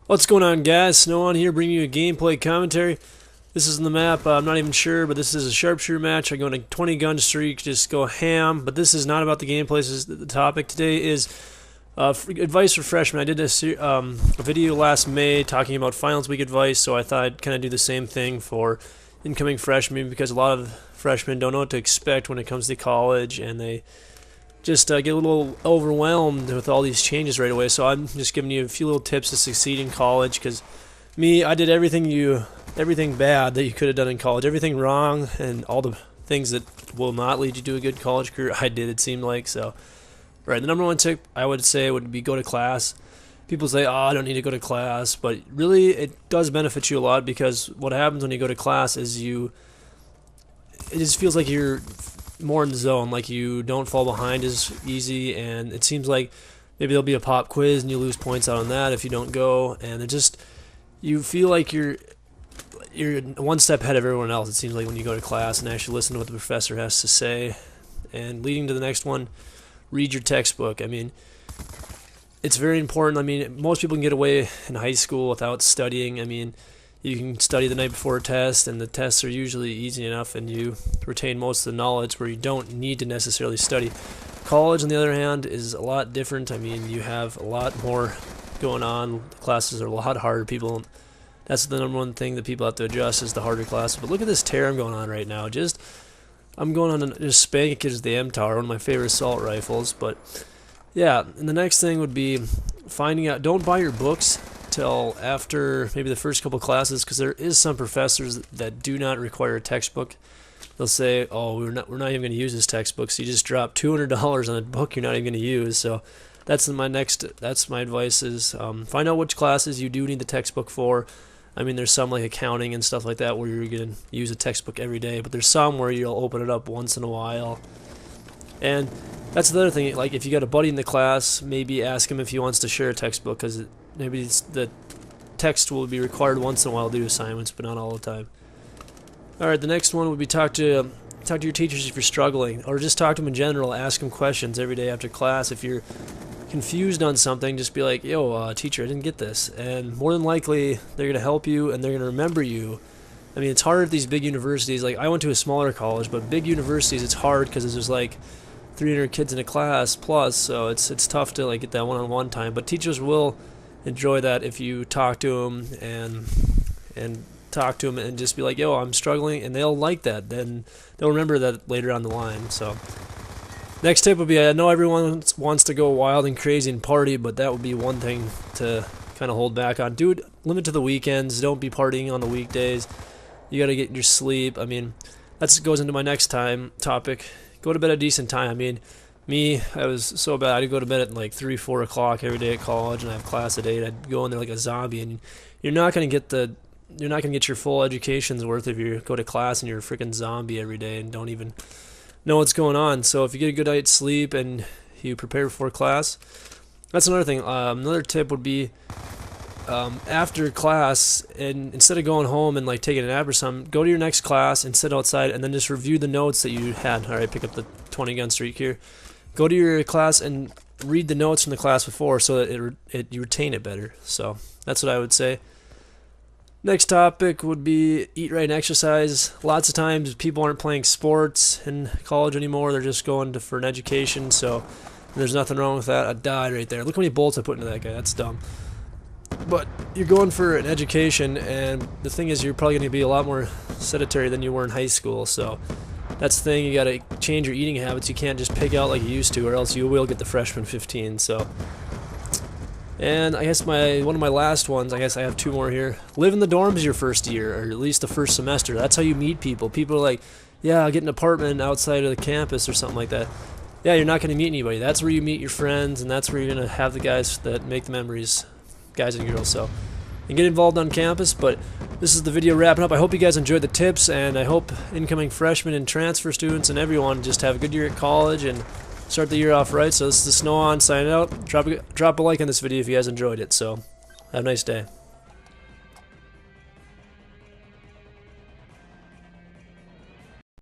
What's going on, guys? Snow on here, bringing you a gameplay commentary. This is in the map. I'm not even sure, but this is a sharpshooter match. I go on a 20 gun streak, just go ham. But this is not about the gameplay. This is the topic today is advice for freshmen. I did a video last May talking about finals week advice, so I thought I'd kind of do the same thing for incoming freshmen because a lot of freshmen don't know what to expect when it comes to college, and they just get a little overwhelmed with all these changes right away. So I'm just giving you a few little tips to succeed in college, because I did everything bad that you could have done in college, everything wrong, and all the things that will not lead you to a good college career. I did, it seemed like. So, right, the number one tip I would say would be go to class. People say, "Oh, I don't need to go to class," but really, it does benefit you a lot, because what happens when you go to class is it just feels like you're more in the zone, like you don't fall behind as easy, and it seems like maybe there'll be a pop quiz and you lose points out on that if you don't go, and you feel like you're one step ahead of everyone else, it seems like, when you go to class and actually listen to what the professor has to say. And leading to the next one, read your textbook. I mean, it's very important. I mean, most people can get away in high school without studying. I mean, you can study the night before a test, and the tests are usually easy enough, and you retain most of the knowledge where you don't need to necessarily study. College, on the other hand, is a lot different. I mean, you have a lot more going on. The classes are a lot harder. That's the number one thing that people have to adjust, is the harder classes. But look at this tear I'm going on right now. I'm going on just spanking kids with the M-Tower, one of my favorite assault rifles. But yeah, and the next thing would be finding out. Don't buy your books till after maybe the first couple classes, because there is some professors that do not require a textbook. They'll say, "Oh, we're not even going to use this textbook," so you just drop $200 on a book you're not even going to use. So that's my advice is find out which classes you do need the textbook for. I mean, there's some like accounting and stuff like that where you're going to use a textbook every day, but there's some where you'll open it up once in a while. And that's the other thing, like if you got a buddy in the class, maybe ask him if he wants to share a textbook, because maybe the text will be required once in a while to do assignments, but not all the time. Alright, the next one would be talk to your teachers if you're struggling, or just talk to them in general. Ask them questions every day after class. If you're confused on something, just be like, "Yo, teacher, I didn't get this," and more than likely they're going to help you, and they're going to remember you. I mean, it's hard at these big universities. Like, I went to a smaller college, but big universities, it's hard because there's like 300 kids in a class plus, so it's tough to like get that one-on-one time. But teachers will enjoy that if you talk to them and talk to them and just be like, "Yo, I'm struggling," and they'll like that. Then they'll remember that later on the line. So next tip would be, I know everyone wants to go wild and crazy and party, but that would be one thing to kind of hold back on. Dude, limit to the weekends. Don't be partying on the weekdays. You got to get your sleep. I mean, that goes into my next topic. Go to bed at a decent time. I mean, I was so bad. I'd go to bed at like 3, 4 o'clock every day at college, and I have class at 8. I'd go in there like a zombie, and you're not gonna get your full education's worth if you go to class and you're a freaking zombie every day and don't even know what's going on. So if you get a good night's sleep and you prepare before class, that's another thing. Another tip would be after class, and instead of going home and like taking a nap or something, go to your next class and sit outside and then just review the notes that you had. Alright, pick up the 20 gun streak here. Go to your class and read the notes from the class before, so that you retain it better. So that's what I would say. Next topic would be eat right and exercise. Lots of times people aren't playing sports in college anymore. They're just going for an education, so there's nothing wrong with that. I died right there. Look how many bullets I put into that guy. That's dumb. But you're going for an education, and the thing is, you're probably going to be a lot more sedentary than you were in high school. So that's the thing. You got to change your eating habits. You can't just pig out like you used to, or else you will get the freshman 15. So, and I guess one of my last ones, I guess I have 2 more here. Live in the dorms your first year, or at least the first semester. That's how you meet people. People are like, "Yeah, I'll get an apartment outside of the campus," or something like that. Yeah, you're not going to meet anybody. That's where you meet your friends, and that's where you're going to have the guys that make the memories, guys and girls. So, and get involved on campus. But this is the video wrapping up. I hope you guys enjoyed the tips, and I hope incoming freshmen and transfer students and everyone just have a good year at college and start the year off right. So this is the Snow On signing out. Drop a like on this video if you guys enjoyed it. So have a nice day.